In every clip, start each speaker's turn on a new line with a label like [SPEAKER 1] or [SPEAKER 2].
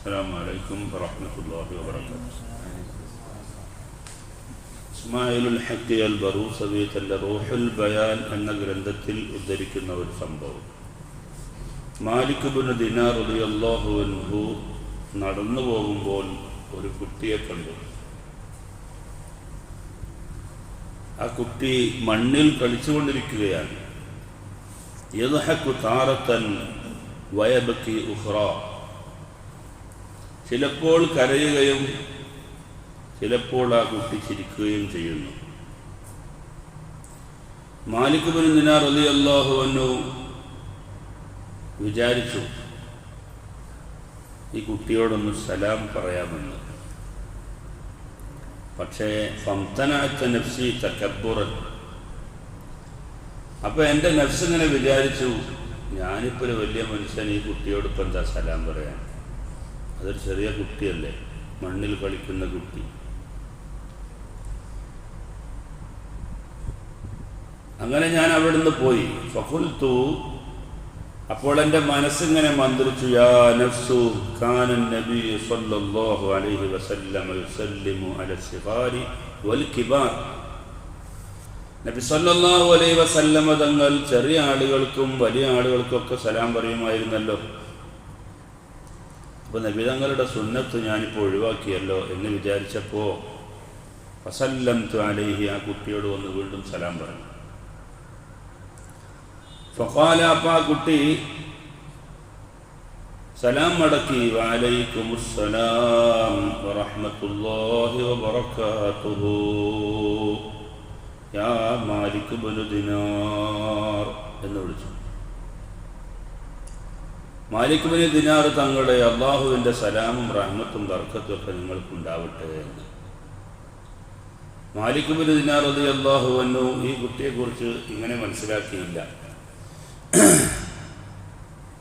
[SPEAKER 1] അസ്സലാമു അലൈക്കും വറഹ്മത്തുള്ളാഹി വബറകാതുഹു. ഇസ്മായിലുൽ ഹഖ് അൽ ബറൂസവി തന്റെ റൂഹുൽ ബയാൻ എന്ന ഗ്രന്ഥത്തിൽ ഉദ്ധരിക്കുന്ന ഒരു സംഭവം, മാലിക് ഇബ്നു ദിനാർ റളിയല്ലാഹു അൻഹു നടന്നു പോകുമ്പോൾ ഒരു കുട്ടിയെ കണ്ടു. ആ കുട്ടി മണ്ണിൽ കളിച്ചുകൊണ്ടിരിക്കുകയാണ്. യദ്ഹഖു താറത്തൻ വയബ്കി ഉഖ്റാ, ചിലപ്പോൾ കരയുകയും ചിലപ്പോൾ ആ കുട്ടി ചിരിക്കുകയും ചെയ്യുന്നു. മാലിക് ഇബ്നു ദിനാർ റളിയല്ലാഹു അൻഹു വിചാരിച്ചു, ഈ കുട്ടിയോടൊന്ന് സലാം പറയാമെന്ന്. പക്ഷേ ഫംതനഅത നഫ്സി തകബ്ബുറൻ, അപ്പോൾ എൻ്റെ നഫ്സ് ഇങ്ങനെ വിചാരിച്ചു, ഞാനിപ്പോൾ ഒരു വലിയ മനുഷ്യൻ, ഈ കുട്ടിയോട് ഇപ്പം എന്താ സലാം പറയാൻ? അതൊരു ചെറിയ കുട്ടിയല്ലേ, മണ്ണിൽ കളിക്കുന്ന കുട്ടി. അങ്ങനെ ഞാൻ അവിടുന്ന് പോയി. ഫഖുൽതു, അപ്പോൾ എൻ്റെ മനസ്സിങ്ങനെ മന്ത്രിച്ചു, യാ നഫ്സു കാന നബി സല്ലല്ലാഹു അലൈഹി വസല്ലം യുസല്ലിമു അല സിഗാരി വൽ കിബാർ. നബി സല്ലല്ലാഹു അലൈഹി വസല്ലം തങ്ങൾ ചെറിയ ആളുകൾക്കും വലിയ ആളുകൾക്കൊക്കെ സലാം പറയുമായിരുന്നല്ലോ. അപ്പോൾ നബി തങ്ങളുടെ സുന്നത്ത് ഞാനിപ്പോൾ ഒഴിവാക്കിയല്ലോ എന്ന് വിചാരിച്ചപ്പോൾ ഫസല്ലംതു അലൈഹി, ആ കുട്ടിയോട് വന്ന് വീണ്ടും സലാം പറഞ്ഞു. ഫഖാല, അപ്പോൾ ആ കുട്ടി സലാം മടക്കി, വഅലൈക്കുമുസ്സലാം വറഹ്മത്തുള്ളാഹി വബറകാതുഹു യാ മാലിക് ഇബ്നു ദിനാർ എന്ന് വിളിച്ചു. മാലിക് ഇബ്നു ദിനാർ തങ്ങളുടെ അള്ളാഹുവിൻ്റെ സലാമും റഹ്മത്തും ബർക്കത്തും ഒക്കെ നിങ്ങൾക്കുണ്ടാവട്ടെ എന്ന്. മാലിക് ഇബ്നു ദിനാർ റളിയല്ലാഹു അൻഹു ഈ കുട്ടിയെക്കുറിച്ച് ഇങ്ങനെ മനസ്സിലാക്കിയില്ല.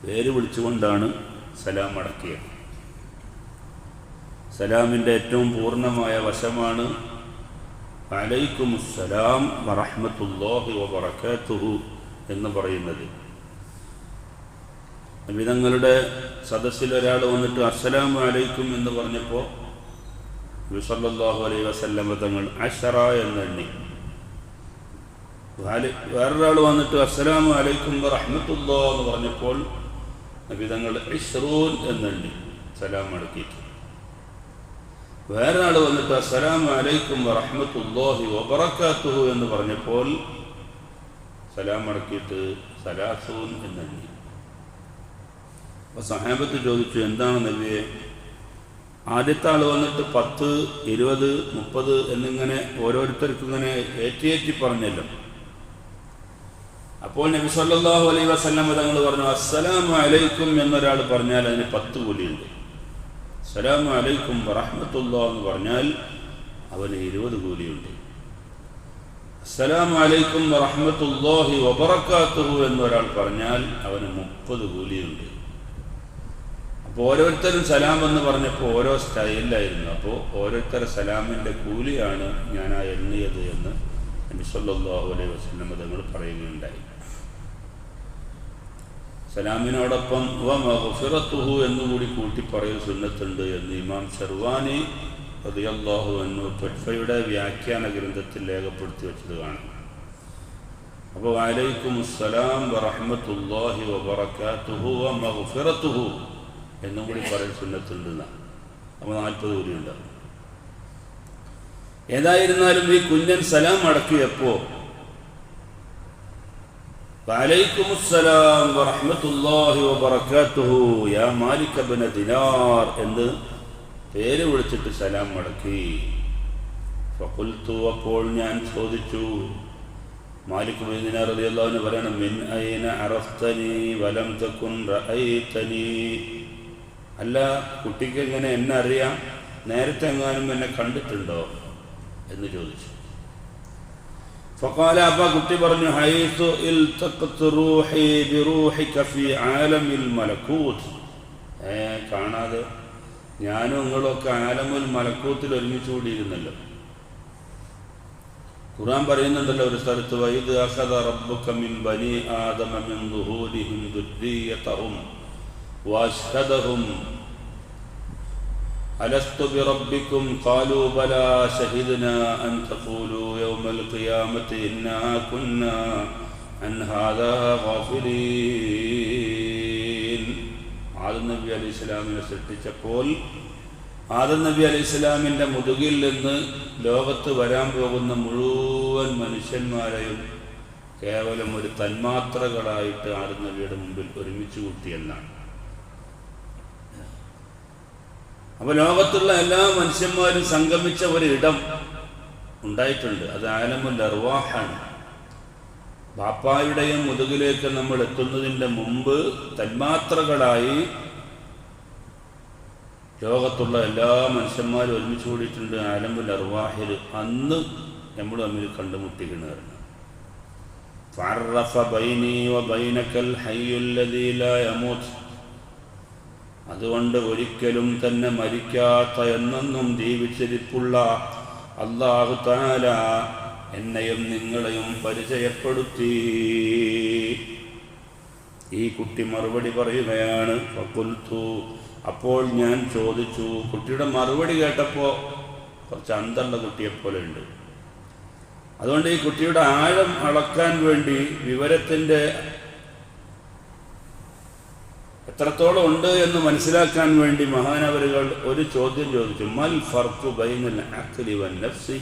[SPEAKER 1] പേര് വിളിച്ചുകൊണ്ടാണ് സലാം മടക്കിയത്. സലാമിൻ്റെ ഏറ്റവും പൂർണ്ണമായ വശമാണ് വഅലൈക്കുമുസ്സലാം വറഹ്മത്തുള്ളാഹി വബറകാതുഹു എന്ന് പറയുന്നത്. നബി തങ്ങളുടെ സദസ്സിൽ ഒരാൾ വന്നിട്ട് അസ്സലാമു അലൈക്കും എന്ന് പറഞ്ഞപ്പോൾ നബി സല്ലല്ലാഹു അലൈഹി വസല്ലം തങ്ങൾ അശറ എന്നെണ്ണി. വേറൊരാൾ വന്നിട്ട് അസ്സലാമു അലൈക്കും വറഹ്മത്തുള്ളാഹി എന്ന് പറഞ്ഞപ്പോൾ നബി തങ്ങൾ ഇശ്റൂൻ എന്നെണ്ണി സലാം മടക്കിയിട്ട്. വേറൊരാൾ വന്നിട്ട് അസ്സലാമു അലൈക്കും വറഹ്മത്തുള്ളാഹി വബറകാതുഹു എന്ന് പറഞ്ഞപ്പോൾ സലാം മടക്കിയിട്ട് സലാസൂൻ എന്നെണ്ണി. അപ്പോൾ സഹാബത്ത് ചോദിച്ചു, എന്താണ് നബിയെ? ആദ്യത്തെ ആൾ വന്നിട്ട് 10, 20, 30 എന്നിങ്ങനെ ഓരോരുത്തർക്കും ഇങ്ങനെ ഏറ്റി പറഞ്ഞല്ലോ. അപ്പോൾ നബി സല്ലല്ലാഹു അലൈഹി വസല്ലം തങ്ങൾ പറഞ്ഞു, അസ്സലാമു അലൈക്കും എന്നൊരാൾ പറഞ്ഞാൽ അതിന് 10 കൂലിയുണ്ട്. അസ്സലാമു അലൈക്കും വറഹ്മത്തുള്ളാഹി എന്ന് പറഞ്ഞാൽ അവന് 20 കൂലിയുണ്ട്. അസ്സലാമു അലൈക്കും വറഹ്മത്തുള്ളാഹി വബറകാതുഹു എന്നൊരാൾ പറഞ്ഞാൽ അവന് 30 കൂലിയുണ്ട്. അപ്പോൾ ഓരോരുത്തരും സലാം എന്ന് പറഞ്ഞപ്പോൾ ഓരോ സ്റ്റൈലിലായിരുന്നു. അപ്പോൾ ഓരോരുത്തരുടെ സലാമിൻ്റെ കൂലിയാണ് ഞാൻ ആ എണ്ണിയത് എന്ന് നബി സല്ലല്ലാഹു അലൈഹി വസല്ലം തങ്ങൾ പറയുകയുണ്ടായി. സലാമിനോടൊപ്പം വമഗ്ഫിറത്തുഹു എന്നുകൂടി കൂട്ടി പറയൽ സുന്നത്തുണ്ട് എന്ന് ഇമാം ശർവാനി റളിയല്ലാഹു അൻഹു തുഹ്ഫയുടെ വ്യാഖ്യാന ഗ്രന്ഥത്തിൽ രേഖപ്പെടുത്തി വെച്ചത് കാണാം. അപ്പോൾ വഅലൈക്കുമുസ്സലാം വറഹ്മത്തുള്ളാഹി വബറകാതുഹു വമഗ്ഫിറത്തുഹു എന്നും കൂടി പറയൽ സുന്നത്തുണ്ട്. അപ്പോൾ 40 കൂടി ഉണ്ടാവും. ഏതായിരുന്നാലും ഈ കുഞ്ഞൻ സലാം മടക്കിയപ്പോൾ വഅലൈക്കുമുസ്സലാം വറഹ്മത്തുള്ളാഹി വബറകാതുഹു യാ മാലിക് ഇബ്നു ദിനാർ എന്ന് പേര് വിളിച്ചിട്ട് സലാം മടക്കി. ഫഖുൽതു, അപ്പോൾ ഞാൻ ചോദിച്ചു, മാലിക് ഇബ്നു ദിനാർ റളിയല്ലാഹു അൻഹു പറയണം, മിൻ ഐന അറഫ്തനി വലം തകുൻ റഅയ്തനി, അല്ല കുട്ടിക്ക് എങ്ങനെ എന്നെ അറിയാം, നേരത്തെ എങ്ങാനും എന്നെ കണ്ടിട്ടുണ്ടോ എന്ന് ചോദിച്ചു. ഫഖാല, അപ്പോൾ കുട്ടി പറഞ്ഞു, ഹൈസു ഇൽതഖത് റൂഹി ബിറൂഹിക ഫീ ആലമിൽ മലകൂത്ത്, കാണാതെ ഞാനും നിങ്ങളൊക്കെ ആലമുൽ മലക്കൂത്തിൽ ഒരുമിച്ച് കൂടിയിരുന്നല്ലോ. ഖുർആൻ പറയുന്നുണ്ടല്ലോ ഒരു സ്ഥലത്ത്, വഇദ് അഖദ റബ്ബുക മിൻ ബനി ആദമ മിൻ ദുഹൂരിഹിം ദുർരിയ്യതഹും വഅശ്ഹദഹും അലസ്തു ബിറബ്ബിക്കും ഖാലൂ ബലാ ശഹിദ്നാ അൻ തഖൂലൂ യൗമൽ ഖിയാമത്തി ഇന്നാ കുന്നാ അൻ ഹാദാ ഗാഫിലീൻ. ആദം നബി അലൈഹി സ്വലാമിനെ സൃഷ്ടിച്ചപ്പോൾ ആദം നബി അലൈഹി സ്വലാമിൻ്റെ മുതുകിൽ നിന്ന് ലോകത്ത് വരാൻ പോകുന്ന മുഴുവൻ മനുഷ്യന്മാരെയും കേവലം ഒരു തന്മാത്രകളായിട്ട് ആദം നബിയുടെ മുമ്പിൽ ഒരുമിച്ച് കൂട്ടിയെന്നാണ്. അപ്പോൾ ലോകത്തുള്ള എല്ലാ മനുഷ്യന്മാരും സംഗമിച്ച ഒരു ഇടം ഉണ്ടായിട്ടുണ്ട്. അത് ആലമുൽ അർവാഹാണ്. ബാപ്പായുടെയും മുതുകിലേക്ക് നമ്മൾ എത്തുന്നതിൻ്റെ മുമ്പ് തന്മാത്രകളായി ലോകത്തുള്ള എല്ലാ മനുഷ്യന്മാരും ഒരുമിച്ച് കൂടിയിട്ടുണ്ട് ആലമുൽ അർവാഹിൽ. അന്ന് നമ്മൾ തമ്മിൽ കണ്ടുമുട്ടിക്കണായിരുന്നു. ഫഅറഫ ബൈനി വബൈനകൽ ഹയ്യുൽ ലദീ ലാ യമൂത്ത്. അതുകൊണ്ട് ഒരിക്കലും തന്നെ മരിക്കാത്ത എന്നെന്നും ജീവിച്ചിരിപ്പുള്ള അല്ലാഹു തആല എന്നെയും നിങ്ങളെയും പരിചയപ്പെടുത്തി. ഈ കുട്ടി മറുപടി പറയുകയാണ്. ഫഖുൽതു, അപ്പോൾ ഞാൻ ചോദിച്ചു. കുട്ടിയുടെ മറുപടി കേട്ടപ്പോൾ കുറച്ച് അന്തമുള്ള കുട്ടിയെപ്പോലെ ഉണ്ട്. അതുകൊണ്ട് ഈ കുട്ടിയുടെ ആഴം അളക്കാൻ വേണ്ടി, വിവരത്തിൻ്റെ എത്രത്തോളം ഉണ്ട് എന്ന് മനസ്സിലാക്കാൻ വേണ്ടി മഹാനവരുകൾ ഒരു ചോദ്യം ചോദിച്ചു. മൽ ഫർഖു ബൈനൽ അഖ്ലി വൻ നഫ്സി.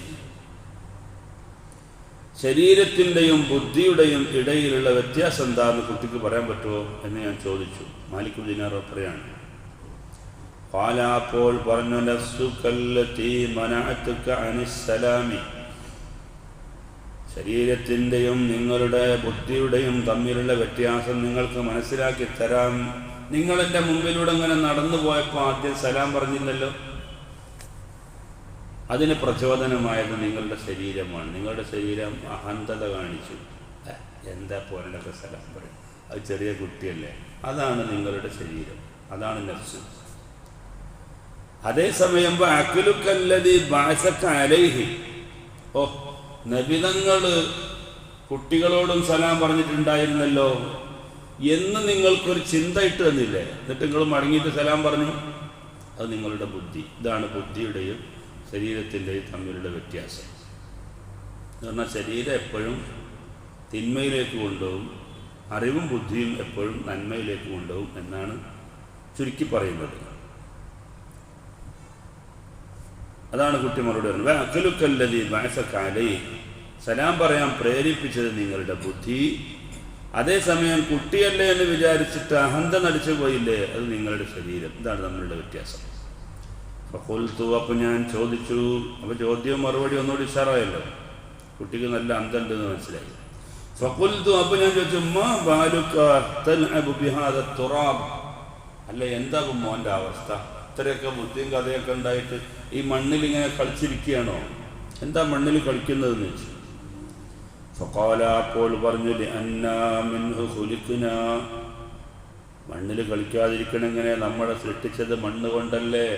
[SPEAKER 1] ശരീരത്തിൻ്റെയും ബുദ്ധിയുടെയും ഇടയിലുള്ള വ്യത്യാസം എന്താണെന്ന് കുട്ടിക്ക് പറയാൻ പറ്റുമോ എന്ന് ഞാൻ ചോദിച്ചു. മാലിക് ദിനാർ പറയാണ്. ഖാല, അപ്പോൾ പറഞ്ഞു, നഫ്സുകല്ലതി മനഅതുക അനിസ്സലാമി. ശരീരത്തിൻ്റെയും നിങ്ങളുടെ ബുദ്ധിയുടെയും തമ്മിലുള്ള വ്യത്യാസം നിങ്ങൾക്ക് മനസ്സിലാക്കി തരാം. നിങ്ങളെൻ്റെ മുമ്പിലൂടെ ഇങ്ങനെ നടന്നു പോയപ്പോൾ ആദ്യം സലാം പറഞ്ഞില്ലല്ലോ. അതിന് പ്രചോദനമായത് നിങ്ങളുടെ ശരീരമാണ്. നിങ്ങളുടെ ശരീരം അഹന്തത കാണിച്ചു. എന്താ പോലൊക്കെ സലാം പറയും, അത് ചെറിയ കുട്ടിയല്ലേ. അതാണ് നിങ്ങളുടെ ശരീരം, അതാണ് നഫ്സ്. അതേസമയം അഖ്ലുകല്ലദീ ബഅസക അലൈഹി. ഓ, നബിതങ്ങൾ കുട്ടികളോടും സലാം പറഞ്ഞിട്ടുണ്ടായിരുന്നല്ലോ എന്ന് നിങ്ങൾക്കൊരു ചിന്ത ഇട്ട് തന്നില്ലേ? എന്നിട്ട് നിങ്ങൾ മടങ്ങിയിട്ട് സലാം പറഞ്ഞു. അത് നിങ്ങളുടെ ബുദ്ധി. ഇതാണ് ബുദ്ധിയുടെയും ശരീരത്തിൻ്റെയും തമ്മിലുള്ള വ്യത്യാസം. എന്ന് പറഞ്ഞാൽ ശരീരം എപ്പോഴും തിന്മയിലേക്ക് കൊണ്ടുപോകും, അറിവും ബുദ്ധിയും എപ്പോഴും നന്മയിലേക്ക് കൊണ്ടുപോകും എന്നാണ് ചുരുക്കി പറയുന്നത്. അതാണ് കുട്ടി മറുപടി പറഞ്ഞത്. അഖ്ലുകല്ലദീ ബഅസക അലൈഹി. സലാം പറയാൻ പ്രേരിപ്പിച്ചത് നിങ്ങളുടെ ബുദ്ധി. അതേസമയം കുട്ടിയല്ലേ എന്ന് വിചാരിച്ചിട്ട് അഹന്ത നടിച്ചു പോയില്ലേ, അത് നിങ്ങളുടെ ശരീരം. ഇതാണ് നമ്മളുടെ വ്യത്യാസം. ഫഖുൽതു, അപ്പോൾ ഞാൻ ചോദിച്ചു. അപ്പോൾ ചോദ്യവും മറുപടി ഒന്നുകൂടി ഉഷാറായല്ലോ. കുട്ടിക്ക് നല്ല അന്തമുണ്ടെന്ന് മനസ്സിലായി. ഫഖുൽതു, അപ്പോൾ ഞാൻ ചോദിച്ചു, മാ ബാലുക തൽഅബു ബിഹാദ തുറാബ്. അല്ല, എന്താ മോൻ്റെ അവസ്ഥ? ഇത്രയൊക്കെ ബുദ്ധിയും കഥയൊക്കെ ഉണ്ടായിട്ട് ഈ മണ്ണിൽ ഇങ്ങനെ കളിച്ചിരിക്കുകയാണോ? എന്താ മണ്ണിൽ കളിക്കുന്നതെന്ന് ചോദിച്ചു. ഫഖാല, അപ്പോൾ പറഞ്ഞു, ലിഅന്നാ മിൻഹു ഖുലിഖ്നാ. മണ്ണിൽ കളിക്കാതിരിക്കണം എങ്ങനെ? നമ്മളെ സൃഷ്ടിച്ചത് മണ്ണ് കൊണ്ടല്ലേ.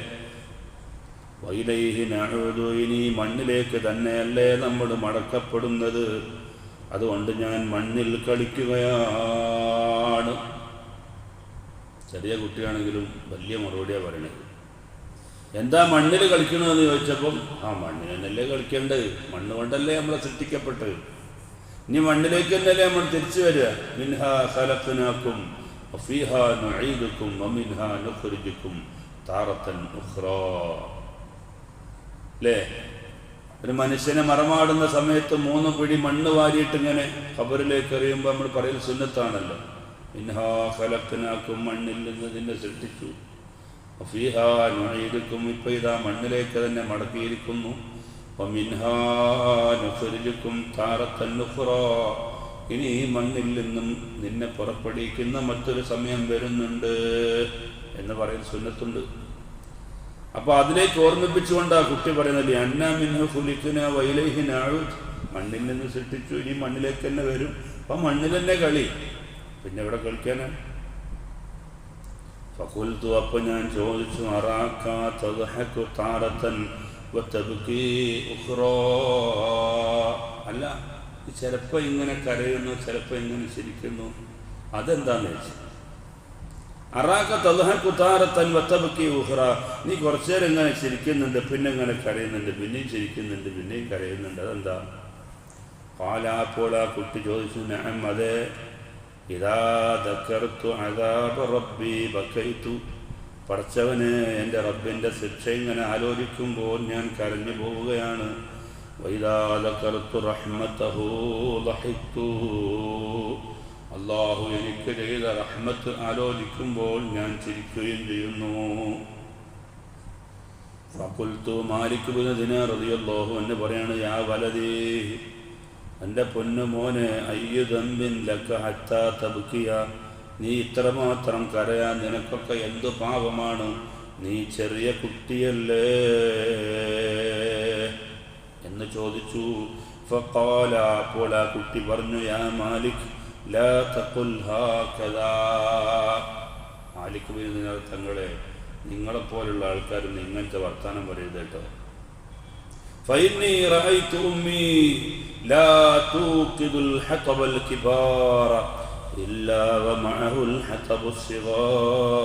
[SPEAKER 1] വഇലൈഹി നഊദു. ഇനി മണ്ണിലേക്ക് തന്നെയല്ലേ നമ്മൾ മടക്കപ്പെടുന്നത്. അതുകൊണ്ട് ഞാൻ മണ്ണിൽ കളിക്കുകയാണ്. ചെറിയ കുട്ടിയാണെങ്കിലും വലിയ മറുപടിയാണ് പറയണത്. എന്താ മണ്ണിൽ കളിക്കണമെന്ന് ചോദിച്ചപ്പം, മണ്ണിൽ തന്നെയല്ലേ കളിക്കേണ്ടത്, മണ്ണ് കൊണ്ടല്ലേ നമ്മളെ സൃഷ്ടിക്കപ്പെട്ടത്. ഇനി മണ്ണിലേക്ക് തന്നെയല്ലേ നമ്മൾ തിരിച്ചു വരിക. മിൻഹാ ഖലഖ്നാകും വഫീഹാ നുഈദുകും വമിൻഹാ നുഖ്രിജുകും താറത്തൻ ഉഖ്റാ. അല്ലേ? ഒരു മനുഷ്യനെ മറമാടുന്ന സമയത്ത് 3 പിടി മണ്ണ് വാരിയിട്ട് ഇങ്ങനെ ഖബറിലേക്ക് എറിയുമ്പോൾ നമ്മൾ പറയൽ സുന്നത്താണല്ലോ. മിൻഹാ ഖലഖ്നാകും, മണ്ണിൽ നിന്ന് നിന്നെ സൃഷ്ടിച്ചു. വഫീഹാ നുഈദുകും, ഇപ്പോൾ ഇതാ മണ്ണിലേക്ക് തന്നെ മടക്കിയിരിക്കുന്നു. വമിൻഹാ നുഖ്രിജുകും താറത്തൻ ഉഖ്റാ. ഇനി ഈ മണ്ണിൽ നിന്നും നിന്നെ പുറപ്പെടുവിക്കുന്ന മറ്റൊരു സമയം വരുന്നുണ്ട് എന്ന് പറയുന്ന സുന്നത്തുണ്ട്. അപ്പോൾ അതിലേക്ക് ഓർമ്മിപ്പിച്ചുകൊണ്ട് ആ കുട്ടി പറയുന്നത്, അന്നാ മിൻഹു ഖുലിഖ്നാ വഇലൈഹി നഊദ്. മണ്ണിൽ നിന്ന് സൃഷ്ടിച്ചു, ഇനി മണ്ണിലേക്ക് തന്നെ വരും. അപ്പം മണ്ണിൽ തന്നെ കളി, പിന്നെ എവിടെ കളിക്കാനാണ്? ഫഖുൽതു, അപ്പോൾ ഞാൻ ചോദിച്ചു, അറാക തദ്ഹകു താറത്തൻ വതബ്കി ഉഖ്റാ. അല്ല, ചിലപ്പോൾ ഇങ്ങനെ കരയുന്നു, ചിലപ്പോൾ ഇങ്ങനെ ചിരിക്കുന്നു, അതെന്താണെന്ന് ചോദിച്ചു. അറാക്ക തദ്ഹകു താരത്തൻ വതബ്കി ഉഖ്റ, നീ കുറച്ചു നേരം ഇങ്ങനെ ചിരിക്കുന്നുണ്ട്, പിന്നെ ഇങ്ങനെ കരയുന്നുണ്ട്, പിന്നെയും ചിരിക്കുന്നുണ്ട്, പിന്നെയും കരയുന്നുണ്ട്, അതെന്താ? ഖാല, അപ്പോൾ ആ കുട്ടി ചോദിച്ചു, നഅം, അതെ, ഇദാ ദക്കർതു അദാബ റബ്ബി ബകൈതു, പടച്ചവന് എൻ്റെ റബ്ബിൻ്റെ ശിക്ഷ ഇങ്ങനെ ആലോചിക്കുമ്പോൾ ഞാൻ കരഞ്ഞു പോവുകയാണ്. വഇദാ ദക്കർതു റഹ്മതഹു ദഹിക്തു, അല്ലാഹു എനിക്ക് ചെയ്ത റഹ്മത്ത് ആലോചിക്കുമ്പോൾ ഞാൻ ചിരിക്കുകയും ചെയ്യുന്നു. ഫഖുൽതു, മാലിക് ഇബ്നു ദിനാർ റളിയല്ലാഹു അൻഹു പറയാണ്, യാ വലദീ, എൻ്റെ പൊന്നു മോനെ, അയ്യു ദംബിൻ ലക ഹത്താ തബ്കിയ, നീ ഇത്രമാത്രം കരയാൻ നിനക്കൊക്കെ എന്തു പാപമാണ്? നീ ചെറിയ കുട്ടിയല്ലേ എന്ന് ചോദിച്ചു. ഫഖാല, അപ്പോൾ ആ കുട്ടി പറഞ്ഞു, യാ മാലിക് ലാ തഖുൽ ഹാകദാ, മാലിക് ഇബ്നു ദിനാർ തങ്ങളെ, നിങ്ങളെപ്പോലുള്ള ആൾക്കാരും ഇങ്ങനത്തെ വർത്താനം പറയരുത് കേട്ടോ. فإني رأيت أمي لا توقد الحطب الكبار إلا ومعه الحطب الصغار.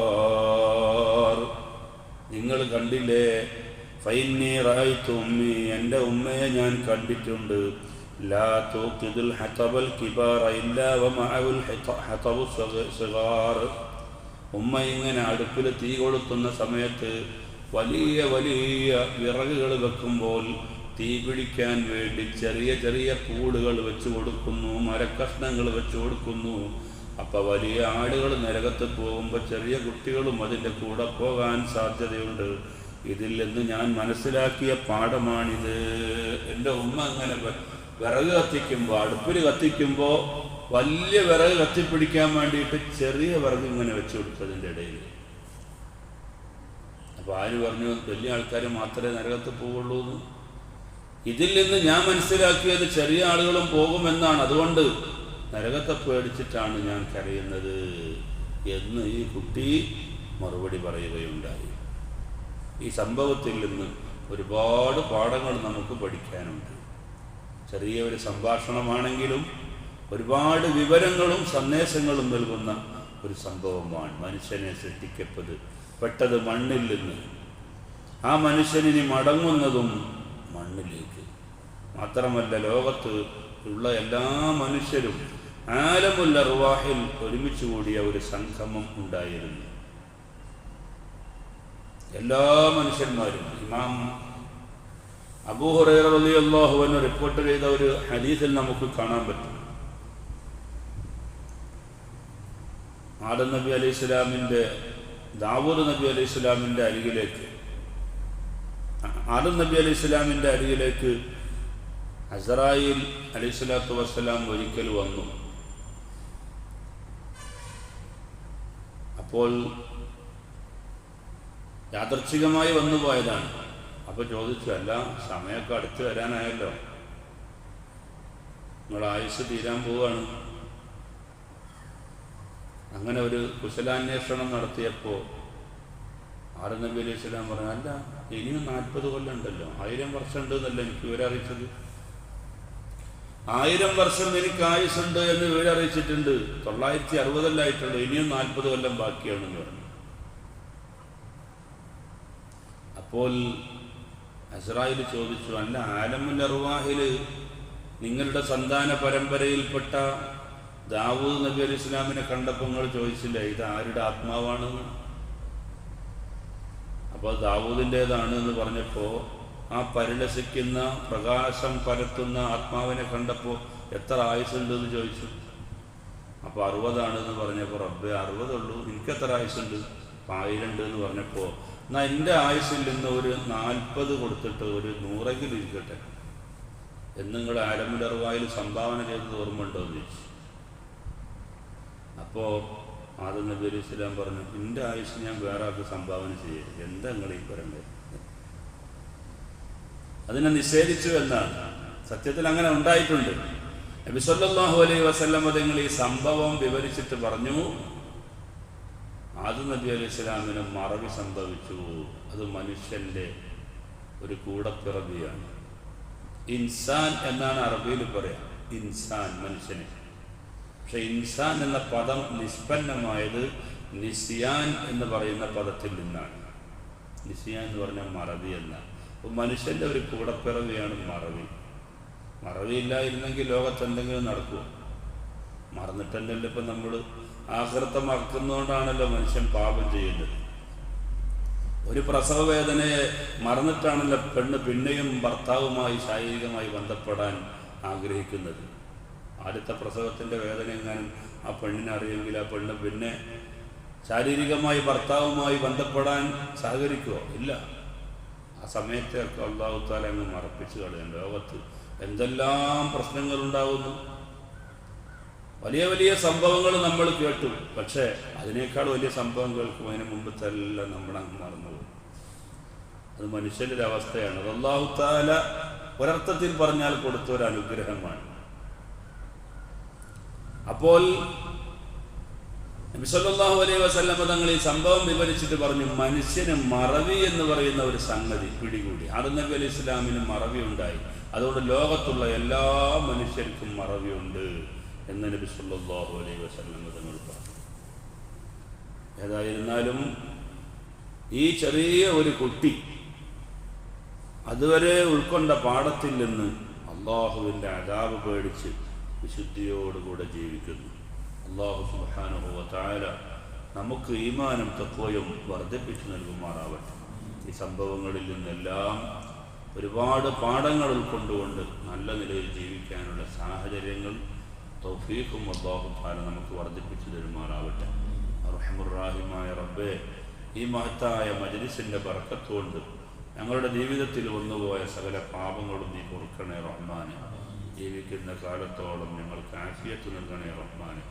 [SPEAKER 1] നിങ്ങൾ കണ്ടില്ലേ, ഫൈന്നി റഅയ്തു ഉമ്മി, എൻ്റെ ഉമ്മയെ ഞാൻ കണ്ടിട്ടുണ്ട്, ലാ തൂഖിദുൽ ഹതബൽ കിബാറ ഇല്ലാ വമഅഹുൽ ഹതബു സിഗാർ. ഉമ്മ ഇങ്ങനെ അടുപ്പിൽ തീ കൊളുത്തുന്ന സമയത്ത് വലിയ വലിയ വിറകുകൾ വെക്കുമ്പോൾ തീ പിടിക്കാൻ വേണ്ടി ചെറിയ ചെറിയ കൂടുകൾ വെച്ച് കൊടുക്കുന്നു, മരക്കഷ്ണങ്ങൾ വെച്ച് കൊടുക്കുന്നു. അപ്പം വലിയ ആടുകൾ നരകത്ത് പോകുമ്പോൾ ചെറിയ കുട്ടികളും അതിൻ്റെ കൂടെ പോകാൻ സാധ്യതയുണ്ട്. ഇതിൽ നിന്ന് ഞാൻ മനസ്സിലാക്കിയ പാഠമാണിത്. എൻ്റെ ഉമ്മ അങ്ങനെ വിറക് കത്തിക്കുമ്പോൾ, അടുപ്പിൽ കത്തിക്കുമ്പോൾ വലിയ വിറക് കത്തിപ്പിടിക്കാൻ വേണ്ടിയിട്ട് ചെറിയ വിറക് ഇങ്ങനെ വെച്ച് കൊടുത്തതിൻ്റെ ഇടയിൽ. അപ്പോൾ ആര് പറഞ്ഞു വലിയ ആൾക്കാർ മാത്രമേ നരകത്ത് പോവുള്ളൂ എന്ന്? ഇതിൽ നിന്ന് ഞാൻ മനസ്സിലാക്കിയത് ചെറിയ ആളുകളും പോകുമെന്നാണ്. അതുകൊണ്ട് നരകത്തെ പേടിച്ചിട്ടാണ് ഞാൻ കരയുന്നത് എന്ന് ഈ കുട്ടി മറുപടി പറയുകയുണ്ടായി. ഈ സംഭവത്തിൽ നിന്ന് ഒരുപാട് പാഠങ്ങൾ നമുക്ക് പഠിക്കാനുണ്ട്. ചെറിയ ഒരു സംഭാഷണമാണെങ്കിലും ഒരുപാട് വിവരങ്ങളും സന്ദേശങ്ങളും നൽകുന്ന ഒരു സംഭവമാണ്. മനുഷ്യനെ സൃഷ്ടിക്കപ്പെട്ടത് മണ്ണിൽ നിന്ന്, ആ മനുഷ്യനിനി മടങ്ങുന്നതും മണ്ണിലേക്ക്. മാത്രമല്ല, ലോകത്ത് ഉള്ള എല്ലാ മനുഷ്യരും ആലമുൽ അർവാഹിൽ ഒരുമിച്ച് കൂടിയ ഒരു സംഗമം ഉണ്ടായിരുന്നു. എല്ലാ മനുഷ്യന്മാരും. ഇമാം അബൂ ഹുറൈറ റളിയല്ലാഹു അൻഹു റിപ്പോർട്ട് ചെയ്ത ഒരു ഹദീസിൽ നമുക്ക് കാണാൻ പറ്റും. ആദം നബി അലൈഹി സ്വലാമിൻ്റെ, ദാവൂദ് നബി അലൈഹി സ്വലാമിൻ്റെ അരികിലേക്ക്, ആദം നബി അലൈഹി സ്വലാമിൻ്റെ അരികിലേക്ക് അസ്റായീൽ അലൈഹി സ്വലാത്തു വസ്സലാം ഒരിക്കൽ വന്നു. അപ്പോൾ യാദൃച്ഛികമായി വന്നു പോയതാണ്. അപ്പോൾ ചോദിച്ചു, അല്ല, സമയമൊക്കെ അടുത്ത് വരാനായല്ലോ, നിങ്ങളുടെ ആയുസ് തീരാൻ പോവുകയാണ്. അങ്ങനെ ഒരു കുശലാന്വേഷണം നടത്തിയപ്പോൾ ആദം നബി അലൈഹി സ്വലാം പറഞ്ഞു, അല്ല, ഇനിയും 40 കൊല്ലം ഉണ്ടല്ലോ, 1000 വർഷം ഉണ്ട് എന്നല്ല എനിക്ക് വിവരറിയിച്ചത്. 1000 വർഷം എനിക്ക് ആയുസുണ്ട് എന്ന് വിവരറിയിച്ചിട്ടുണ്ട്. 960 ഇനിയും 40 കൊല്ലം ബാക്കിയാണെന്ന് പറഞ്ഞു. അപ്പോൾ അസ്റായീൽ ചോദിച്ചു, അല്ല, ആലമുൽ അർവാഹിൽ നിങ്ങളുടെ സന്താന പരമ്പരയിൽപ്പെട്ട ദാവൂദ് നബി അലൈഹി സ്വലാമിനെ കണ്ടപ്പോൾ നിങ്ങൾ ചോദിച്ചില്ല ഇത് ആരുടെ ആത്മാവാണെന്ന്? അപ്പോൾ ദാവൂദിൻ്റേതാണ് എന്ന് പറഞ്ഞപ്പോൾ ആ പരിലസിക്കുന്ന പ്രകാശം പരത്തുന്ന ആത്മാവിനെ കണ്ടപ്പോൾ എത്ര ആയുസുണ്ടെന്ന് ചോദിച്ചു. അപ്പോൾ 60 എന്ന് പറഞ്ഞപ്പോൾ, റബ്ബേ 60 ഉള്ളൂ, എനിക്കെത്ര ആയുസുണ്ട്? 1000 ഉണ്ട് എന്ന് പറഞ്ഞപ്പോൾ, എന്നാൽ എൻ്റെ ആയുസ്സിൽ നിന്ന് ഒരു 40 കൊടുത്തിട്ട് ഒരു 100 ഇരിക്കട്ടെ എന്ന് നിങ്ങൾ ആലമുൽ അർവാഹിൽ സംഭാവന ചെയ്തത് ഓർമ്മ ഉണ്ടോ എന്ന് ചോദിച്ചു. അപ്പോൾ ആദം നബി അലൈഹി സ്വലാം പറഞ്ഞു, എൻ്റെ ആയുസ് ഞാൻ വേറെ ആൾക്ക് സംഭാവന ചെയ്യരുത്. എന്താ നിങ്ങൾ ഈ പറയണ്ടേ? അതിനെ നിഷേധിച്ചു എന്നാണ്. സത്യത്തിൽ അങ്ങനെ ഉണ്ടായിട്ടുണ്ട്. നബി സല്ലല്ലാഹു അലൈഹി വസല്ലം തങ്ങൾ ഈ സംഭവം വിവരിച്ചിട്ട് പറഞ്ഞു, ആദം നബി അലൈഹി സ്വലാമിന് മറവി സംഭവിച്ചു. അത് മനുഷ്യൻ്റെ ഒരു കൂടപ്പിറവിയാണ്. ഇൻസാൻ എന്നാണ് അറബിയിൽ പറയാം, ഇൻസാൻ, മനുഷ്യനെ. പക്ഷെ ഇൻസാൻ എന്ന പദം നിഷ്പന്നമായത് നിസ്യാൻ എന്ന് പറയുന്ന പദത്തിൽ നിന്നാണ്. നിസ്യാൻ എന്ന് പറഞ്ഞാൽ മറവി എന്നാണ്. അപ്പോൾ മനുഷ്യൻ്റെ ഒരു കൂടപ്പിറവിയാണ് മറവി. മറവിയില്ലായിരുന്നെങ്കിൽ ലോകത്ത് എന്തെങ്കിലും നടക്കുമോ? മറന്നിട്ടല്ലല്ലോ ഇപ്പം നമ്മൾ ആഖിറത്തെ മറക്കുന്നതുകൊണ്ടാണല്ലോ മനുഷ്യൻ പാപം ചെയ്യുന്നത്. ഒരു പ്രസവ വേദനയെ മറന്നിട്ടാണല്ലോ പെണ്ണ് പിന്നെയും ഭർത്താവുമായി ശാരീരികമായി ബന്ധപ്പെടാൻ ആഗ്രഹിക്കുന്നത്. ആദ്യത്തെ പ്രസവത്തിൻ്റെ വേദന എങ്ങാനും ആ പെണ്ണിനെ അറിയെങ്കിൽ ആ പെണ്ണ് പിന്നെ ശാരീരികമായി ഭർത്താവുമായി ബന്ധപ്പെടാൻ സഹകരിക്കുമോ? ഇല്ല. ആ സമയത്തൊക്കെ അല്ലാഹു തആല അങ്ങ് മറപ്പിച്ച് കളയാൻ. ലോകത്ത് എന്തെല്ലാം പ്രശ്നങ്ങളുണ്ടാകുന്നു. വലിയ വലിയ സംഭവങ്ങൾ നമ്മൾ കേട്ടു. പക്ഷേ അതിനേക്കാൾ വലിയ സംഭവം കേൾക്കും അതിന് മുമ്പത്തെല്ലാം നമ്മളങ്ങ് മറന്നുപോകും. അത് മനുഷ്യൻ്റെ ഒരു അവസ്ഥയാണ്. അത് അല്ലാഹു തആല ഒരർത്ഥത്തിൽ പറഞ്ഞാൽ കൊടുത്ത ഒരു അനുഗ്രഹമാണ്. അപ്പോൾ നബി സല്ലല്ലാഹു അലൈഹി വസല്ലം തങ്ങൾ ഈ സംഭവം വിവരിച്ചിട്ട് പറഞ്ഞു, മനുഷ്യന് മറവി എന്ന് പറയുന്ന ഒരു സംഗതി പിടികൂടി. ആദം നബി അലൈഹി ഇസ്ലാമിന് മറവി ഉണ്ടായി. അതുകൊണ്ട് ലോകത്തുള്ള എല്ലാ മനുഷ്യർക്കും മറവിയുണ്ട് എന്ന് നബി സല്ലല്ലാഹു അലൈഹി വസല്ലം തങ്ങൾ പറഞ്ഞു. ഏതായിരുന്നാലും ഈ ചെറിയ ഒരു കുട്ടി അതുവരെ ഉൾക്കൊണ്ട പാഠത്തിൽ നിന്ന് അള്ളാഹുവിൻ്റെ അദാബ് പേടിച്ച് വിശുദ്ധിയോടുകൂടെ ജീവിക്കുന്നു. അല്ലാഹു സുബ്ഹാനഹു വ തആല നമുക്ക് ഈമാനും തഖ്വയും വർദ്ധിപ്പിച്ചു നൽകുമാറാവട്ടെ. ഈ സംഭവങ്ങളിൽ നിന്നെല്ലാം ഒരുപാട് പാഠങ്ങൾ ഉൾക്കൊണ്ടുകൊണ്ട് നല്ല നിലയിൽ ജീവിക്കാനുള്ള സാഹചര്യങ്ങൾ തൗഫീഖും അല്ലാഹു തആല നമുക്ക് വർദ്ധിപ്പിച്ചു തരുമാറാവട്ടെ. അർഹമുർ റഹീമായ റബ്ബേ, ഈ മഹത്തായ മജ്ലിസിൻ്റെ ബർക്കത്ത് കൊണ്ട് ഞങ്ങളുടെ ജീവിതത്തിൽ വന്നുപോയ സകല പാപങ്ങളും നീ പൊറുക്കണേ റഹ്മാനെ. ജീവിക്കുന്ന കാലത്തോളം ഞങ്ങൾക്ക് ആഫിയത്ത് നൽകണേ റഹ്മാനെ.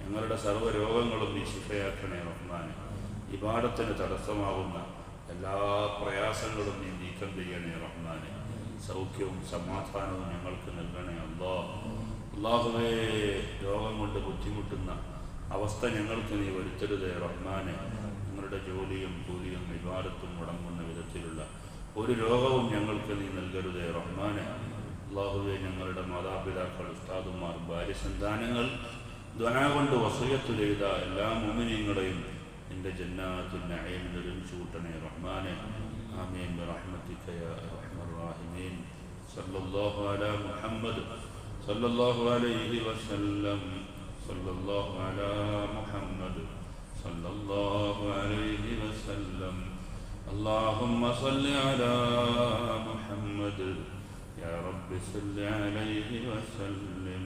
[SPEAKER 1] ഞങ്ങളുടെ സർവ്വരോഗങ്ങളും നീ ശിഫയാക്കണേ റഹ്മാനെ. ഇബാദത്തിന് തടസ്സമാകുന്ന എല്ലാ പ്രയാസങ്ങളും നീ നീക്കം ചെയ്യണേ റഹ്മാനെ. സൗഖ്യവും സമാധാനവും ഞങ്ങൾക്ക് നൽകണേ അല്ലാഹുവേ. രോഗം കൊണ്ട് ബുദ്ധിമുട്ടുന്ന അവസ്ഥ ഞങ്ങൾക്ക് നീ വരുത്തരുതേ റഹ്മാനെ. ഞങ്ങളുടെ ജോലിയും കൂലിയും ഇബാദത്തും മുടങ്ങുന്ന വിധത്തിലുള്ള ഒരു രോഗവും ഞങ്ങൾക്ക് നീ നൽകരുതേ റഹ്മാനെ. അല്ലാഹുവേ, ഞങ്ങളുടെ മാതാപിതാക്കൾ, ഉസ്താദുമാർ, ഭാര്യ സന്താനങ്ങൾ ദുആ കൊണ്ട് വസിയത്ത് ചെയ്ത എല്ലാ മുഅ്മിനീങ്ങളെയും നിന്റെ ജന്നാത്തുൽ നഈമിൽ ഒരുമിച്ച് കൂട്ടണേ റഹ്മാനെ. ആമീൻ ബിറഹ്മതിക യാ അർഹമർ റഹീമീൻ. സല്ലല്ലാഹു അലാ മുഹമ്മദ് സല്ലല്ലാഹു അലൈഹി വസല്ലം. സല്ലല്ലാഹു അലാ മുഹമ്മദ് സല്ലല്ലാഹു അലൈഹി വസല്ലം. اللهم صل على محمد يا رب صل عليه وسلم.